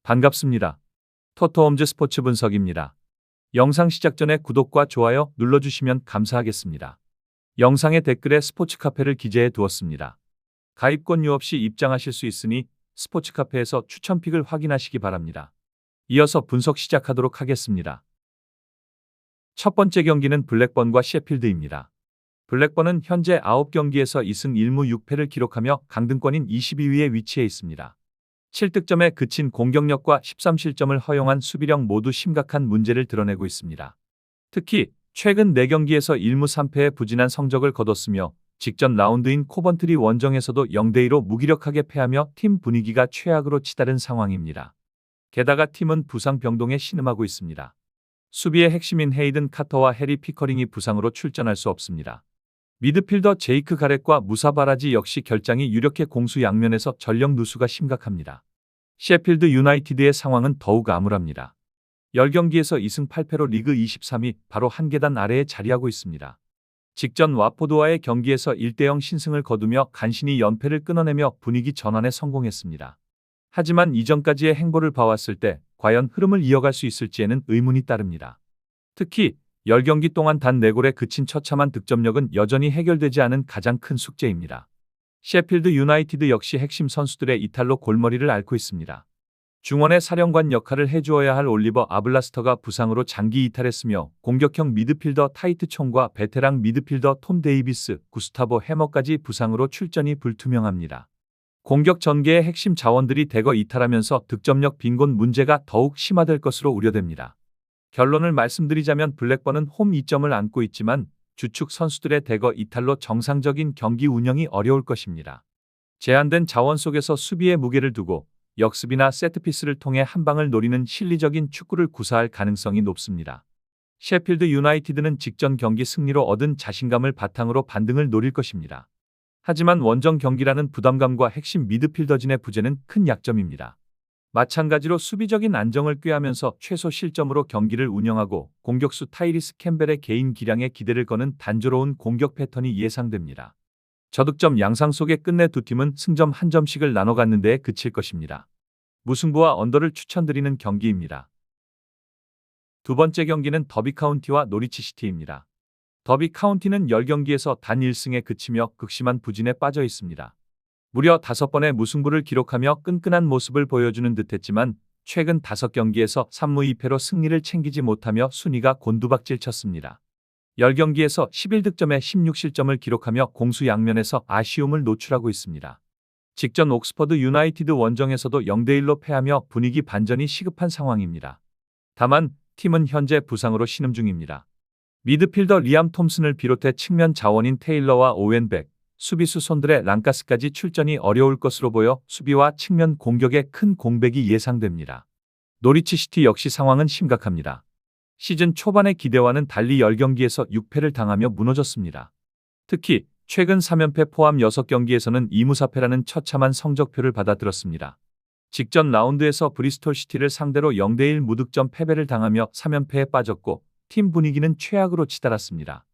반갑습니다. 토토홈즈 스포츠 분석입니다. 영상 시작 전에 구독과 좋아요 눌러주시면 감사하겠습니다. 영상의 댓글에 스포츠 카페를 기재해 두었습니다. 가입권료 없이 입장하실 수 있으니 스포츠 카페에서 추천픽을 확인하시기 바랍니다. 이어서 분석 시작하도록 하겠습니다. 첫 번째 경기는 블랙번과 셰필드입니다. 블랙번은 현재 9경기에서 2승 1무 6패를 기록하며 강등권인 22위에 위치해 있습니다. 7득점에 그친 공격력과 13실점을 허용한 수비력 모두 심각한 문제를 드러내고 있습니다. 특히 최근 4경기에서 1무 3패의 부진한 성적을 거뒀으며 직전 라운드인 코번트리 원정에서도 0대2로 무기력하게 패하며 팀 분위기가 최악으로 치달은 상황입니다. 게다가 팀은 부상 병동에 신음하고 있습니다. 수비의 핵심인 헤이든 카터와 해리 피커링이 부상으로 출전할 수 없습니다. 미드필더 제이크 가렛과 무사 바라지 역시 결장이 유력해 공수 양면에서 전력 누수가 심각합니다. 셰필드 유나이티드의 상황은 더욱 암울합니다. 10경기에서 2승 8패로 리그 23위, 바로 한 계단 아래에 자리하고 있습니다. 직전 와포드와의 경기에서 1대0 신승을 거두며 간신히 연패를 끊어내며 분위기 전환에 성공했습니다. 하지만 이전까지의 행보를 봐왔을 때 과연 흐름을 이어갈 수 있을지에는 의문이 따릅니다. 특히 10경기 동안 단 4골에 그친 처참한 득점력은 여전히 해결되지 않은 가장 큰 숙제입니다. 셰필드 유나이티드 역시 핵심 선수들의 이탈로 골머리를 앓고 있습니다. 중원의 사령관 역할을 해주어야 할 올리버 아블라스터가 부상으로 장기 이탈했으며 공격형 미드필더 타이트 총과 베테랑 미드필더 톰 데이비스, 구스타보 해머까지 부상으로 출전이 불투명합니다. 공격 전개의 핵심 자원들이 대거 이탈하면서 득점력 빈곤 문제가 더욱 심화될 것으로 우려됩니다. 결론을 말씀드리자면 블랙번은 홈 2점을 안고 있지만 주축 선수들의 대거 이탈로 정상적인 경기 운영이 어려울 것입니다. 제한된 자원 속에서 수비의 무게를 두고 역습이나 세트피스를 통해 한 방을 노리는 실리적인 축구를 구사할 가능성이 높습니다. 셰필드 유나이티드는 직전 경기 승리로 얻은 자신감을 바탕으로 반등을 노릴 것입니다. 하지만 원정 경기라는 부담감과 핵심 미드필더진의 부재는 큰 약점입니다. 마찬가지로 수비적인 안정을 꾀하면서 최소 실점으로 경기를 운영하고 공격수 타이리스 캠벨의 개인 기량에 기대를 거는 단조로운 공격 패턴이 예상됩니다. 저득점 양상 속에 끝내 두 팀은 승점 1점씩을 나눠 갖는 데에 그칠 것입니다. 무승부와 언더를 추천드리는 경기입니다. 두 번째 경기는 더비 카운티와 노리치 시티입니다. 더비 카운티는 10경기에서 단 1승에 그치며 극심한 부진에 빠져 있습니다. 무려 5번의 무승부를 기록하며 끈끈한 모습을 보여주는 듯했지만 최근 5경기에서 3무 2패로 승리를 챙기지 못하며 순위가 곤두박질 쳤습니다. 10경기에서 11득점에 16실점을 기록하며 공수 양면에서 아쉬움을 노출하고 있습니다. 직전 옥스퍼드 유나이티드 원정에서도 0대1로 패하며 분위기 반전이 시급한 상황입니다. 다만 팀은 현재 부상으로 신음 중입니다. 미드필더 리암 톰슨을 비롯해 측면 자원인 테일러와 오웬백, 수비수 손들의 랑카스까지 출전이 어려울 것으로 보여 수비와 측면 공격에 큰 공백이 예상됩니다. 노리치 시티 역시 상황은 심각합니다. 시즌 초반의 기대와는 달리 10경기에서 6패를 당하며 무너졌습니다. 특히 최근 3연패 포함 6경기에서는 2무 4패라는 처참한 성적표를 받아들었습니다. 직전 라운드에서 브리스톨 시티를 상대로 0대1 무득점 패배를 당하며 3연패에 빠졌고 팀 분위기는 최악으로 치달았습니다.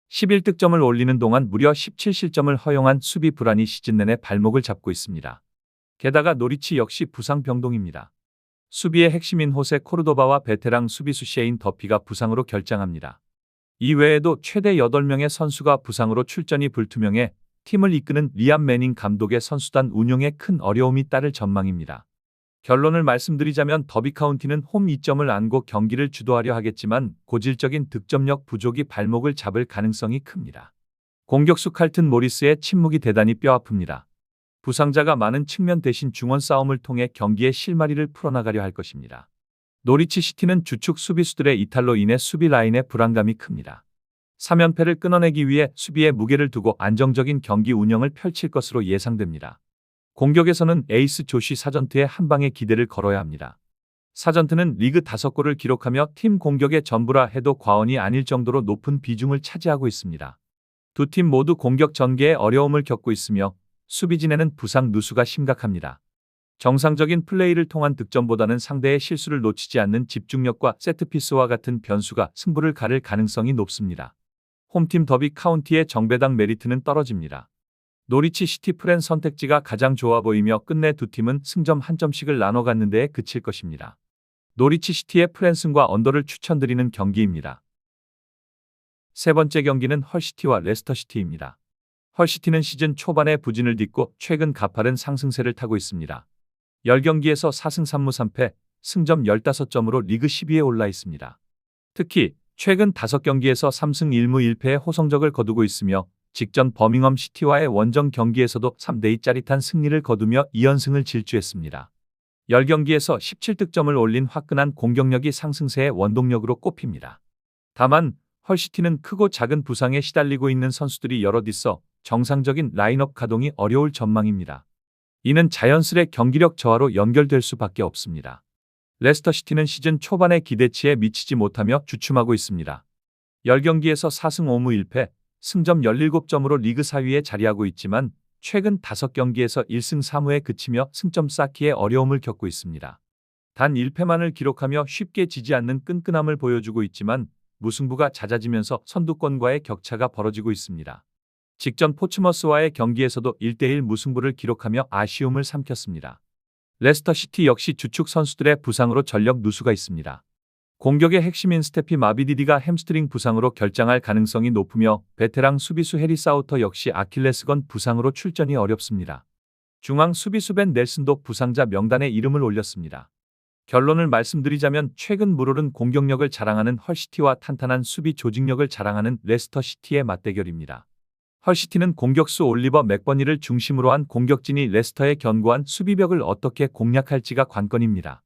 11득점을 올리는 동안 무려 17실점을 허용한 수비 불안이 시즌 내내 발목을 잡고 있습니다. 게다가 노리치 역시 부상 병동입니다. 수비의 핵심인 호세 코르도바와 베테랑 수비수 셰인 더피가 부상으로 결장합니다. 이외에도 최대 8명의 선수가 부상으로 출전이 불투명해 팀을 이끄는 리암 매닝 감독의 선수단 운용에 큰 어려움이 따를 전망입니다. 결론을 말씀드리자면 더비 카운티는 홈 2점을 안고 경기를 주도하려 하겠지만 고질적인 득점력 부족이 발목을 잡을 가능성이 큽니다. 공격수 칼튼 모리스의 침묵이 대단히 뼈아픕니다. 부상자가 많은 측면 대신 중원 싸움을 통해 경기의 실마리를 풀어나가려 할 것입니다. 노리치 시티는 주축 수비수들의 이탈로 인해 수비 라인의 불안감이 큽니다. 3연패를 끊어내기 위해 수비에 무게를 두고 안정적인 경기 운영을 펼칠 것으로 예상됩니다. 공격에서는 에이스 조시 사전트의 한 방에 기대를 걸어야 합니다. 사전트는 리그 5골을 기록하며 팀 공격의 전부라 해도 과언이 아닐 정도로 높은 비중을 차지하고 있습니다. 두 팀 모두 공격 전개에 어려움을 겪고 있으며 수비진에는 부상 누수가 심각합니다. 정상적인 플레이를 통한 득점보다는 상대의 실수를 놓치지 않는 집중력과 세트피스와 같은 변수가 승부를 가를 가능성이 높습니다. 홈팀 더비 카운티의 정배당 메리트는 떨어집니다. 노리치 시티 프렌 선택지가 가장 좋아 보이며 끝내 두 팀은 승점 한 점씩을 나눠 갖는 데에 그칠 것입니다. 노리치 시티의 프랜슨과 언더를 추천드리는 경기입니다. 세 번째 경기는 헐시티와 레스터시티입니다. 헐시티는 시즌 초반에 부진을 딛고 최근 가파른 상승세를 타고 있습니다. 10경기에서 4승 3무 3패, 승점 15점으로 리그 10위에 올라 있습니다. 특히 최근 5경기에서 3승 1무 1패의 호성적을 거두고 있으며 직전 버밍엄 시티와의 원정 경기에서도 3대2 짜릿한 승리를 거두며 2연승을 질주했습니다. 10경기에서 17득점을 올린 화끈한 공격력이 상승세의 원동력으로 꼽힙니다. 다만 헐시티는 크고 작은 부상에 시달리고 있는 선수들이 여럿 있어 정상적인 라인업 가동이 어려울 전망입니다. 이는 자연스레 경기력 저하로 연결될 수밖에 없습니다. 레스터시티는 시즌 초반의 기대치에 미치지 못하며 주춤하고 있습니다. 10경기에서 4승 5무 1패, 승점 17점으로 리그 4위에 자리하고 있지만 최근 5경기에서 1승 4무에 그치며 승점 쌓기에 어려움을 겪고 있습니다. 단 1패만을 기록하며 쉽게 지지 않는 끈끈함을 보여주고 있지만 무승부가 잦아지면서 선두권과의 격차가 벌어지고 있습니다. 직전 포츠머스와의 경기에서도 1대1 무승부를 기록하며 아쉬움을 삼켰습니다. 레스터시티 역시 주축 선수들의 부상으로 전력 누수가 있습니다. 공격의 핵심인 스테피 마비디디가 햄스트링 부상으로 결장할 가능성이 높으며 베테랑 수비수 해리 사우터 역시 아킬레스건 부상으로 출전이 어렵습니다. 중앙 수비수 벤 넬슨도 부상자 명단에 이름을 올렸습니다. 결론을 말씀드리자면 최근 물오른 공격력을 자랑하는 헐시티와 탄탄한 수비 조직력을 자랑하는 레스터시티의 맞대결입니다. 헐시티는 공격수 올리버 맥버니를 중심으로 한 공격진이 레스터의 견고한 수비벽을 어떻게 공략할지가 관건입니다.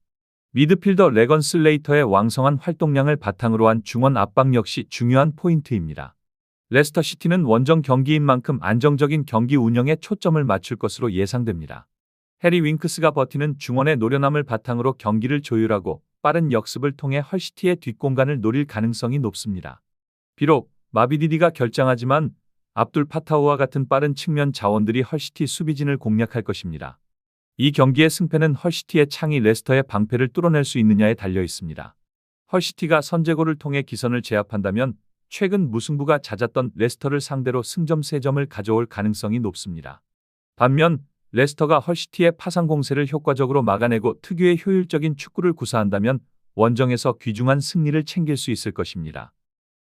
미드필더 레건 슬레이터의 왕성한 활동량을 바탕으로 한 중원 압박 역시 중요한 포인트입니다. 레스터시티는 원정 경기인 만큼 안정적인 경기 운영에 초점을 맞출 것으로 예상됩니다. 해리 윙크스가 버티는 중원의 노련함을 바탕으로 경기를 조율하고 빠른 역습을 통해 헐시티의 뒷공간을 노릴 가능성이 높습니다. 비록 마비디디가 결장하지만 압둘 파타우와 같은 빠른 측면 자원들이 헐시티 수비진을 공략할 것입니다. 이 경기의 승패는 헐시티의 창이 레스터의 방패를 뚫어낼 수 있느냐에 달려 있습니다. 헐시티가 선제골을 통해 기선을 제압한다면 최근 무승부가 잦았던 레스터를 상대로 승점 3점을 가져올 가능성이 높습니다. 반면 레스터가 헐시티의 파상 공세를 효과적으로 막아내고 특유의 효율적인 축구를 구사한다면 원정에서 귀중한 승리를 챙길 수 있을 것입니다.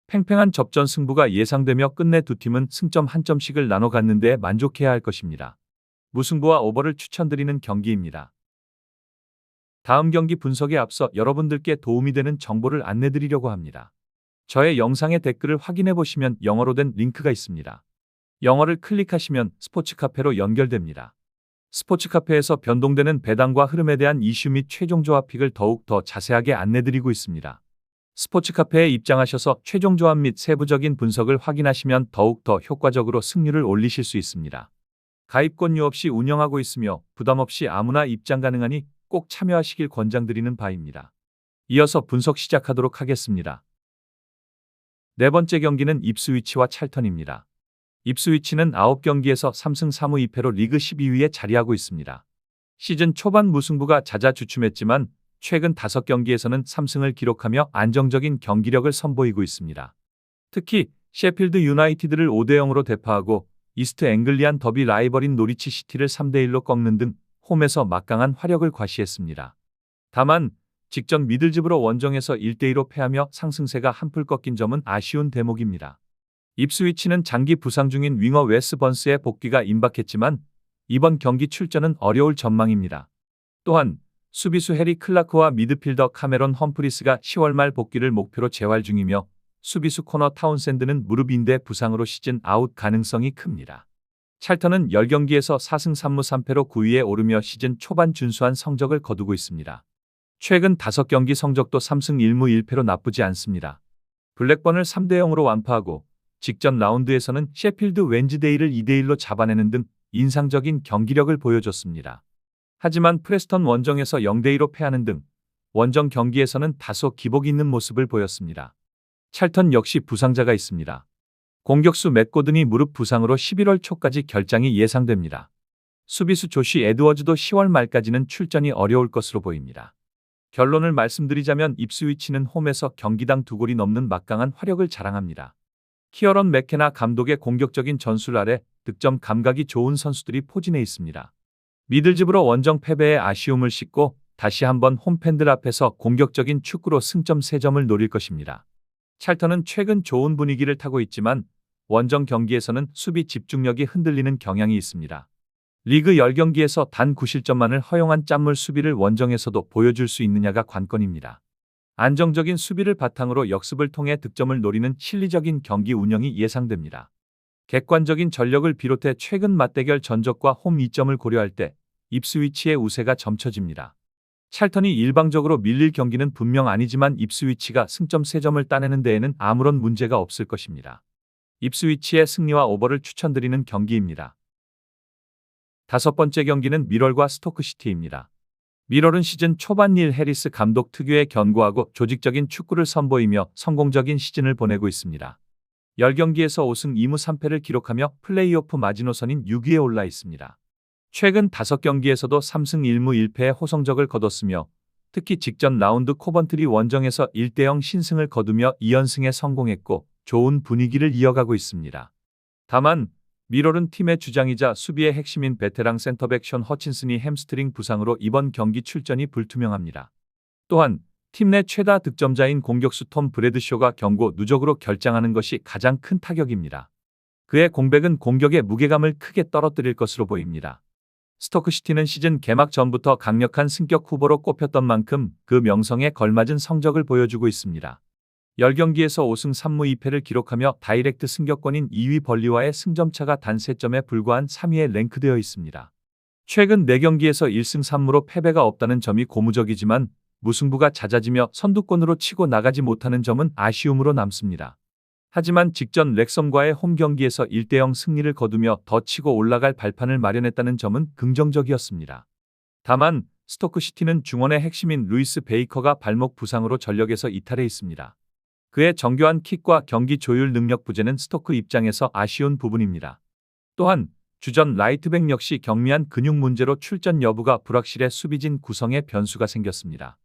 팽팽한 접전 승부가 예상되며 끝내 두 팀은 승점 한 점씩을 나눠 갖는 데 만족해야 할 것입니다. 무승부와 오버를 추천드리는 경기입니다. 다음 경기 분석에 앞서 여러분들께 도움이 되는 정보를 안내드리려고 합니다. 저의 영상의 댓글을 확인해 보시면 영어로 된 링크가 있습니다. 영어를 클릭하시면 스포츠 카페로 연결됩니다. 스포츠 카페에서 변동되는 배당과 흐름에 대한 이슈 및 최종 조합 픽을 더욱 더 자세하게 안내드리고 있습니다. 스포츠 카페에 입장하셔서 최종 조합 및 세부적인 분석을 확인하시면 더욱 더 효과적으로 승률을 올리실 수 있습니다. 가입권료 없이 운영하고 있으며 부담 없이 아무나 입장 가능하니 꼭 참여하시길 권장드리는 바입니다. 이어서 분석 시작하도록 하겠습니다. 네 번째 경기는 입스위치와 찰턴입니다. 입스위치는 9경기에서 3승 3무 2패로 리그 12위에 자리하고 있습니다. 시즌 초반 무승부가 잦아 주춤했지만 최근 5경기에서는 3승을 기록하며 안정적인 경기력을 선보이고 있습니다. 특히 셰필드 유나이티드를 5대0으로 대파하고 이스트 앵글리안 더비 라이벌인 노리치 시티를 3대1로 꺾는 등 홈에서 막강한 화력을 과시했습니다. 다만 직전 미들즈브러 원정에서 1대2로 패하며 상승세가 한풀 꺾인 점은 아쉬운 대목입니다. 입스위치는 장기 부상 중인 윙어 웨스 번스의 복귀가 임박했지만 이번 경기 출전은 어려울 전망입니다. 또한 수비수 해리 클라크와 미드필더 카메론 험프리스가 10월 말 복귀를 목표로 재활 중이며 수비수 코너 타운샌드는 무릎 인대 부상으로 시즌 아웃 가능성이 큽니다. 찰턴은 10경기에서 4승 3무 3패로 9위에 오르며 시즌 초반 준수한 성적을 거두고 있습니다. 최근 5경기 성적도 3승 1무 1패로 나쁘지 않습니다. 블랙번을 3대0으로 완파하고 직전 라운드에서는 셰필드 웬즈데이를 2대1로 잡아내는 등 인상적인 경기력을 보여줬습니다. 하지만 프레스턴 원정에서 0대2로 패하는 등 원정 경기에서는 다소 기복 있는 모습을 보였습니다. 찰턴 역시 부상자가 있습니다. 공격수 맷 고든이 무릎 부상으로 11월 초까지 결장이 예상됩니다. 수비수 조시 에드워즈도 10월 말까지는 출전이 어려울 것으로 보입니다. 결론을 말씀드리자면 입스위치는 홈에서 경기당 2골이 넘는 막강한 화력을 자랑합니다. 키어런 맥케나 감독의 공격적인 전술 아래 득점 감각이 좋은 선수들이 포진해 있습니다. 미들즈브로 원정 패배에 아쉬움을 싣고 다시 한번 홈팬들 앞에서 공격적인 축구로 승점 3점을 노릴 것입니다. 찰턴은 최근 좋은 분위기를 타고 있지만 원정 경기에서는 수비 집중력이 흔들리는 경향이 있습니다. 리그 10경기에서 단 9실점만을 허용한 짠물 수비를 원정에서도 보여줄 수 있느냐가 관건입니다. 안정적인 수비를 바탕으로 역습을 통해 득점을 노리는 실리적인 경기 운영이 예상됩니다. 객관적인 전력을 비롯해 최근 맞대결 전적과 홈 이점을 고려할 때 입스위치의 우세가 점쳐집니다. 찰턴이 일방적으로 밀릴 경기는 분명 아니지만 입스위치가 승점 3점을 따내는 데에는 아무런 문제가 없을 것입니다. 입스위치의 승리와 오버를 추천드리는 경기입니다. 5번째 경기는 미럴과 스토크시티입니다. 미럴은 시즌 초반 닐 해리스 감독 특유의 견고하고 조직적인 축구를 선보이며 성공적인 시즌을 보내고 있습니다. 10경기에서 5승 2무 3패를 기록하며 플레이오프 마지노선인 6위에 올라 있습니다. 최근 5경기에서도 3승 1무 1패의 호성적을 거뒀으며 특히 직전 라운드 코번트리 원정에서 1대0 신승을 거두며 2연승에 성공했고 좋은 분위기를 이어가고 있습니다. 다만 미럴은 팀의 주장이자 수비의 핵심인 베테랑 센터백 션 허친슨이 햄스트링 부상으로 이번 경기 출전이 불투명합니다. 또한 팀 내 최다 득점자인 공격수 톰 브래드쇼가 경고 누적으로 결장하는 것이 가장 큰 타격입니다. 그의 공백은 공격의 무게감을 크게 떨어뜨릴 것으로 보입니다. 스토크시티는 시즌 개막 전부터 강력한 승격 후보로 꼽혔던 만큼 그 명성에 걸맞은 성적을 보여주고 있습니다. 10경기에서 5승 3무 2패를 기록하며 다이렉트 승격권인 2위 벌리와의 승점차가 단 3점에 불과한 3위에 랭크되어 있습니다. 최근 4경기에서 1승 3무로 패배가 없다는 점이 고무적이지만 무승부가 잦아지며 선두권으로 치고 나가지 못하는 점은 아쉬움으로 남습니다. 하지만 직전 렉섬과의 홈 경기에서 1대0 승리를 거두며 더 치고 올라갈 발판을 마련했다는 점은 긍정적이었습니다. 다만 스토크시티는 중원의 핵심인 루이스 베이커가 발목 부상으로 전력에서 이탈해 있습니다. 그의 정교한 킥과 경기 조율 능력 부재는 스토크 입장에서 아쉬운 부분입니다. 또한 주전 라이트백 역시 경미한 근육 문제로 출전 여부가 불확실해 수비진 구성에 변수가 생겼습니다.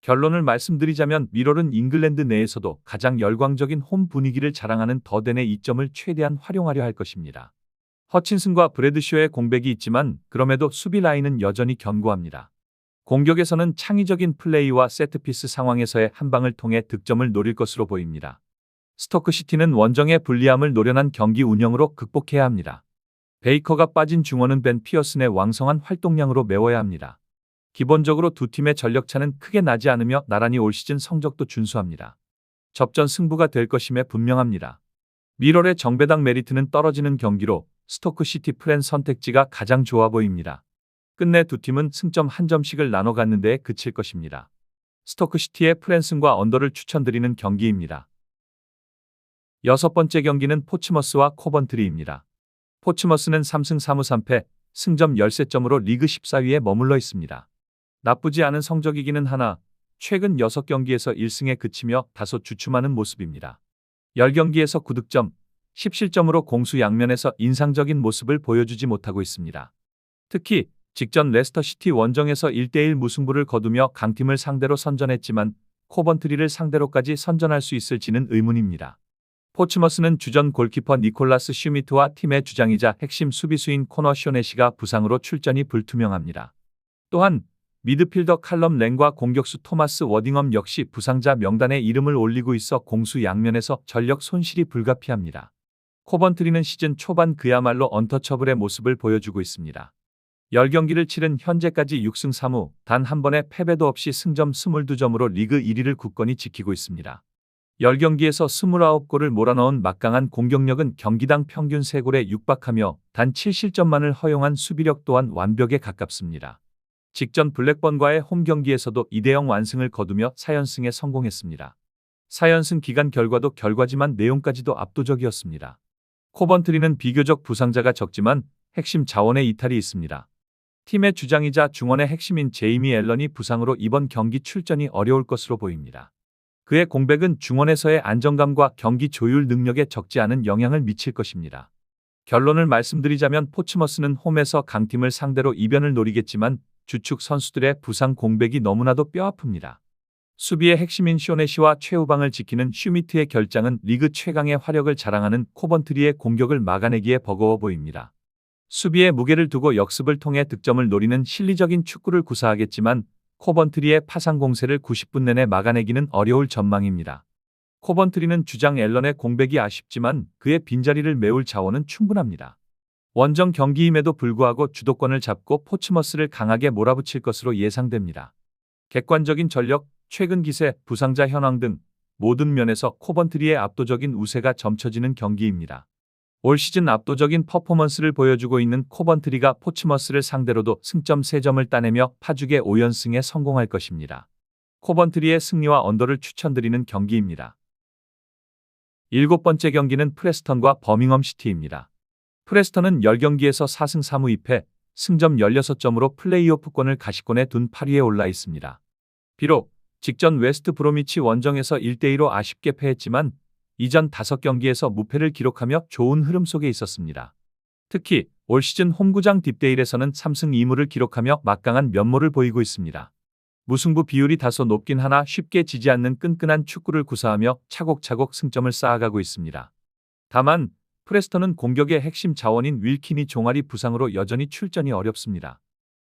결론을 말씀드리자면 미럴은 잉글랜드 내에서도 가장 열광적인 홈 분위기를 자랑하는 더덴의 이점을 최대한 활용하려 할 것입니다. 허친슨과 브래드쇼의 공백이 있지만 그럼에도 수비 라인은 여전히 견고합니다. 공격에서는 창의적인 플레이와 세트피스 상황에서의 한 방을 통해 득점을 노릴 것으로 보입니다. 스토크시티는 원정의 불리함을 노련한 경기 운영으로 극복해야 합니다. 베이커가 빠진 중원은 벤 피어슨의 왕성한 활동량으로 메워야 합니다. 기본적으로 두 팀의 전력차는 크게 나지 않으며 나란히 올 시즌 성적도 준수합니다. 접전 승부가 될 것임에 분명합니다. 미럴의 정배당 메리트는 떨어지는 경기로 스토크시티 프랜 선택지가 가장 좋아 보입니다. 끝내 두 팀은 승점 1점씩을 나눠 갖는 데에 그칠 것입니다. 스토크시티의 프랜슨과 언더를 추천드리는 경기입니다. 6번째 경기는 포츠머스와 코번트리입니다. 포츠머스는 3승 3무 3패, 승점 13점으로 리그 14위에 머물러 있습니다. 나쁘지 않은 성적이기는 하나 최근 6경기에서 1승에 그치며 다소 주춤하는 모습입니다. 10경기에서 9득점, 10실점으로 공수 양면에서 인상적인 모습을 보여주지 못하고 있습니다. 특히 직전 레스터시티 원정에서 1대1 무승부를 거두며 강팀을 상대로 선전했지만 코번트리를 상대로까지 선전할 수 있을지는 의문입니다. 포츠머스는 주전 골키퍼 니콜라스 슈미트와 팀의 주장이자 핵심 수비수인 코너 쇼네시가 부상으로 출전이 불투명합니다. 또한 미드필더 칼럼 랭과 공격수 토마스 워딩엄 역시 부상자 명단에 이름을 올리고 있어 공수 양면에서 전력 손실이 불가피합니다. 코번트리는 시즌 초반 그야말로 언터처블의 모습을 보여주고 있습니다. 10경기를 치른 현재까지 6승 3무, 단 한 번의 패배도 없이 승점 22점으로 리그 1위를 굳건히 지키고 있습니다. 10경기에서 29골을 몰아넣은 막강한 공격력은 경기당 평균 3골에 육박하며 단 7실점만을 허용한 수비력 또한 완벽에 가깝습니다. 직전 블랙번과의 홈 경기에서도 2대0 완승을 거두며 4연승에 성공했습니다. 4연승 기간 결과도 결과지만 내용까지도 압도적이었습니다. 코번트리는 비교적 부상자가 적지만 핵심 자원의 이탈이 있습니다. 팀의 주장이자 중원의 핵심인 제이미 앨런이 부상으로 이번 경기 출전이 어려울 것으로 보입니다. 그의 공백은 중원에서의 안정감과 경기 조율 능력에 적지 않은 영향을 미칠 것입니다. 결론을 말씀드리자면 포츠머스는 홈에서 강팀을 상대로 이변을 노리겠지만 주축 선수들의 부상 공백이 너무나도 뼈아픕니다. 수비의 핵심인 쇼네시와 최후방을 지키는 슈미트의 결장은 리그 최강의 화력을 자랑하는 코번트리의 공격을 막아내기에 버거워 보입니다. 수비에 무게를 두고 역습을 통해 득점을 노리는 실리적인 축구를 구사하겠지만 코번트리의 파상 공세를 90분 내내 막아내기는 어려울 전망입니다. 코번트리는 주장 앨런의 공백이 아쉽지만 그의 빈자리를 메울 자원은 충분합니다. 원정 경기임에도 불구하고 주도권을 잡고 포츠머스를 강하게 몰아붙일 것으로 예상됩니다. 객관적인 전력, 최근 기세, 부상자 현황 등 모든 면에서 코번트리의 압도적인 우세가 점쳐지는 경기입니다. 올 시즌 압도적인 퍼포먼스를 보여주고 있는 코번트리가 포츠머스를 상대로도 승점 3점을 따내며 파죽의 5연승에 성공할 것입니다. 코번트리의 승리와 언더를 추천드리는 경기입니다. 7번째 경기는 프레스턴과 버밍엄 시티입니다. 프레스턴은 10경기에서 4승 3무 2패, 승점 16점으로 플레이오프권을 가시권에 둔 8위에 올라 있습니다. 비록 직전 웨스트 브로미치 원정에서 1대2로 아쉽게 패했지만 이전 5경기에서 무패를 기록하며 좋은 흐름 속에 있었습니다. 특히 올 시즌 홈구장 딥데일에서는 3승 2무를 기록하며 막강한 면모를 보이고 있습니다. 무승부 비율이 다소 높긴 하나 쉽게 지지 않는 끈끈한 축구를 구사하며 차곡차곡 승점을 쌓아가고 있습니다. 다만 프레스턴은 공격의 핵심 자원인 윌킨이 종아리 부상으로 여전히 출전이 어렵습니다.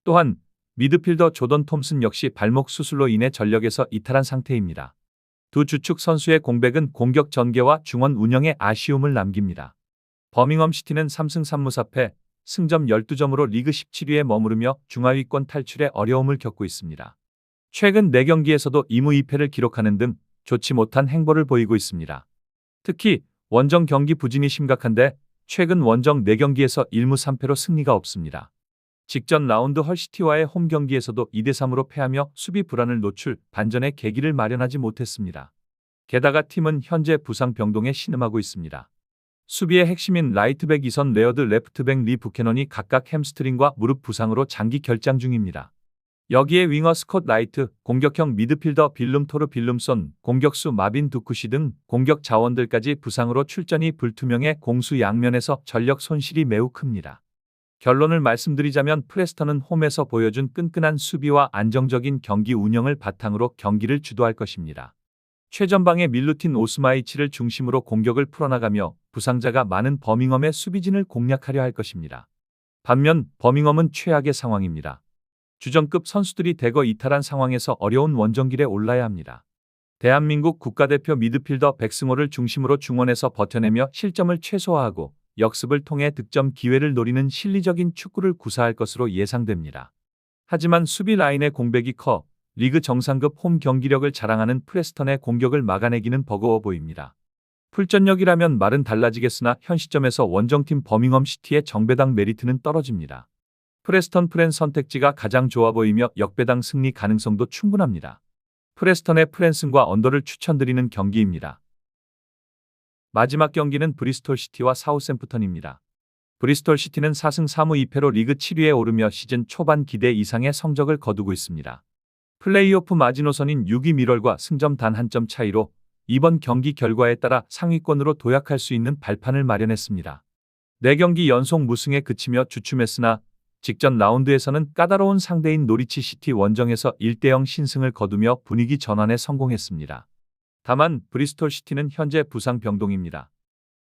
또한 미드필더 조던 톰슨 역시 발목 수술로 인해 전력에서 이탈한 상태입니다. 두 주축 선수의 공백은 공격 전개와 중원 운영에 아쉬움을 남깁니다. 버밍엄 시티는 3승 3무 4패, 승점 12점으로 리그 17위에 머무르며 중하위권 탈출에 어려움을 겪고 있습니다. 최근 4경기에서도 2무 2패를 기록하는 등 좋지 못한 행보를 보이고 있습니다. 특히 원정 경기 부진이 심각한데 최근 원정 4경기에서 1무 3패로 승리가 없습니다. 직전 라운드 헐시티와의 홈 경기에서도 2대3으로 패하며 수비 불안을 노출, 반전의 계기를 마련하지 못했습니다. 게다가 팀은 현재 부상 병동에 신음하고 있습니다. 수비의 핵심인 라이트백 이선 레어드 레프트백 리 부캐넌이 각각 햄스트링과 무릎 부상으로 장기 결장 중입니다. 여기에 윙어 스콧 라이트, 공격형 미드필더 빌룸 토르 빌룸손, 공격수 마빈 두쿠시 등 공격 자원들까지 부상으로 출전이 불투명해 공수 양면에서 전력 손실이 매우 큽니다. 결론을 말씀드리자면 프레스턴은 홈에서 보여준 끈끈한 수비와 안정적인 경기 운영을 바탕으로 경기를 주도할 것입니다. 최전방의 밀루틴 오스마이치를 중심으로 공격을 풀어나가며 부상자가 많은 버밍엄의 수비진을 공략하려 할 것입니다. 반면 버밍엄은 최악의 상황입니다. 주전급 선수들이 대거 이탈한 상황에서 어려운 원정길에 올라야 합니다. 대한민국 국가대표 미드필더 백승호를 중심으로 중원에서 버텨내며 실점을 최소화하고 역습을 통해 득점 기회를 노리는 실리적인 축구를 구사할 것으로 예상됩니다. 하지만 수비 라인의 공백이 커 리그 정상급 홈 경기력을 자랑하는 프레스턴의 공격을 막아내기는 버거워 보입니다. 풀전력이라면 말은 달라지겠으나 현 시점에서 원정팀 버밍엄 시티의 정배당 메리트는 떨어집니다. 프레스턴 프렌 선택지가 가장 좋아 보이며 역배당 승리 가능성도 충분합니다. 프레스턴의 프랜승과 언더를 추천드리는 경기입니다. 마지막 경기는 브리스톨 시티와 사우샘프턴입니다. 브리스톨 시티는 4승 3무 2패로 리그 7위에 오르며 시즌 초반 기대 이상의 성적을 거두고 있습니다. 플레이오프 마지노선인 6위 미럴과 승점 단 한 점 차이로 이번 경기 결과에 따라 상위권으로 도약할 수 있는 발판을 마련했습니다. 4경기 연속 무승에 그치며 주춤했으나 직전 라운드에서는 까다로운 상대인 노리치 시티 원정에서 1대0 신승을 거두며 분위기 전환에 성공했습니다. 다만 브리스톨 시티는 현재 부상 병동입니다.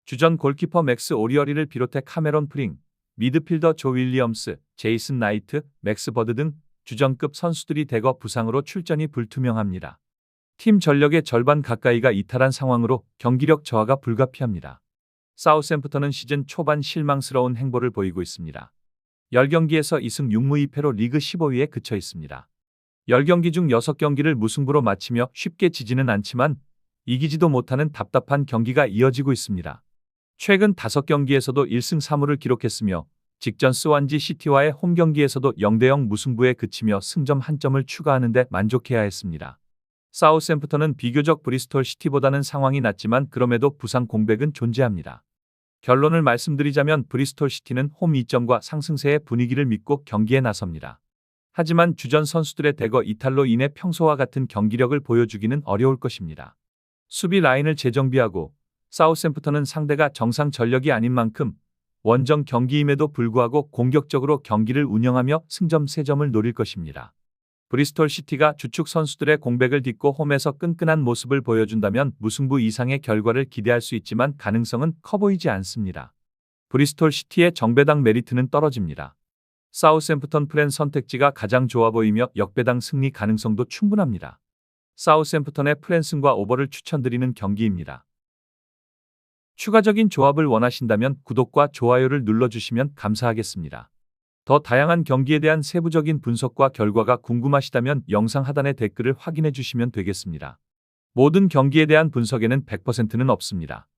주전 골키퍼 맥스 오리어리를 비롯해 카메론 프링, 미드필더 조 윌리엄스, 제이슨 나이트, 맥스 버드 등 주전급 선수들이 대거 부상으로 출전이 불투명합니다. 팀 전력의 절반 가까이가 이탈한 상황으로 경기력 저하가 불가피합니다. 사우샘프턴은 시즌 초반 실망스러운 행보를 보이고 있습니다. 10경기에서 2승 6무 2패로 리그 15위에 그쳐 있습니다. 10경기 중 6경기를 무승부로 마치며 쉽게 지지는 않지만 이기지도 못하는 답답한 경기가 이어지고 있습니다. 최근 5경기에서도 1승 3무를 기록했으며 직전 스완지 시티와의 홈 경기에서도 0대0 무승부에 그치며 승점 1점을 추가하는 데 만족해야 했습니다. 사우샘프턴은 비교적 브리스톨 시티보다는 상황이 낫지만 그럼에도 부상 공백은 존재합니다. 결론을 말씀드리자면 브리스톨 시티는 홈 2점과 상승세의 분위기를 믿고 경기에 나섭니다. 하지만 주전 선수들의 대거 이탈로 인해 평소와 같은 경기력을 보여주기는 어려울 것입니다. 수비 라인을 재정비하고 사우샘프턴은 상대가 정상 전력이 아닌 만큼 원정 경기임에도 불구하고 공격적으로 경기를 운영하며 승점 3점을 노릴 것입니다. 브리스톨 시티가 주축 선수들의 공백을 딛고 홈에서 끈끈한 모습을 보여준다면 무승부 이상의 결과를 기대할 수 있지만 가능성은 커 보이지 않습니다. 브리스톨 시티의 정배당 메리트는 떨어집니다. 사우샘프턴 프렌 선택지가 가장 좋아 보이며 역배당 승리 가능성도 충분합니다. 사우샘프턴의 프랜슨과 오버를 추천드리는 경기입니다. 추가적인 조합을 원하신다면 구독과 좋아요를 눌러주시면 감사하겠습니다. 더 다양한 경기에 대한 세부적인 분석과 결과가 궁금하시다면 영상 하단의 댓글을 확인해 주시면 되겠습니다. 모든 경기에 대한 분석에는 100%는 없습니다.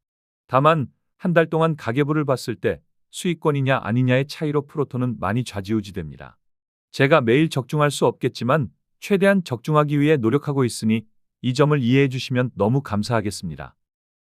다만 한 달 동안 가계부를 봤을 때 수익권이냐 아니냐의 차이로 프로토는 많이 좌지우지됩니다. 제가 매일 적중할 수 없겠지만 최대한 적중하기 위해 노력하고 있으니 이 점을 이해해 주시면 너무 감사하겠습니다.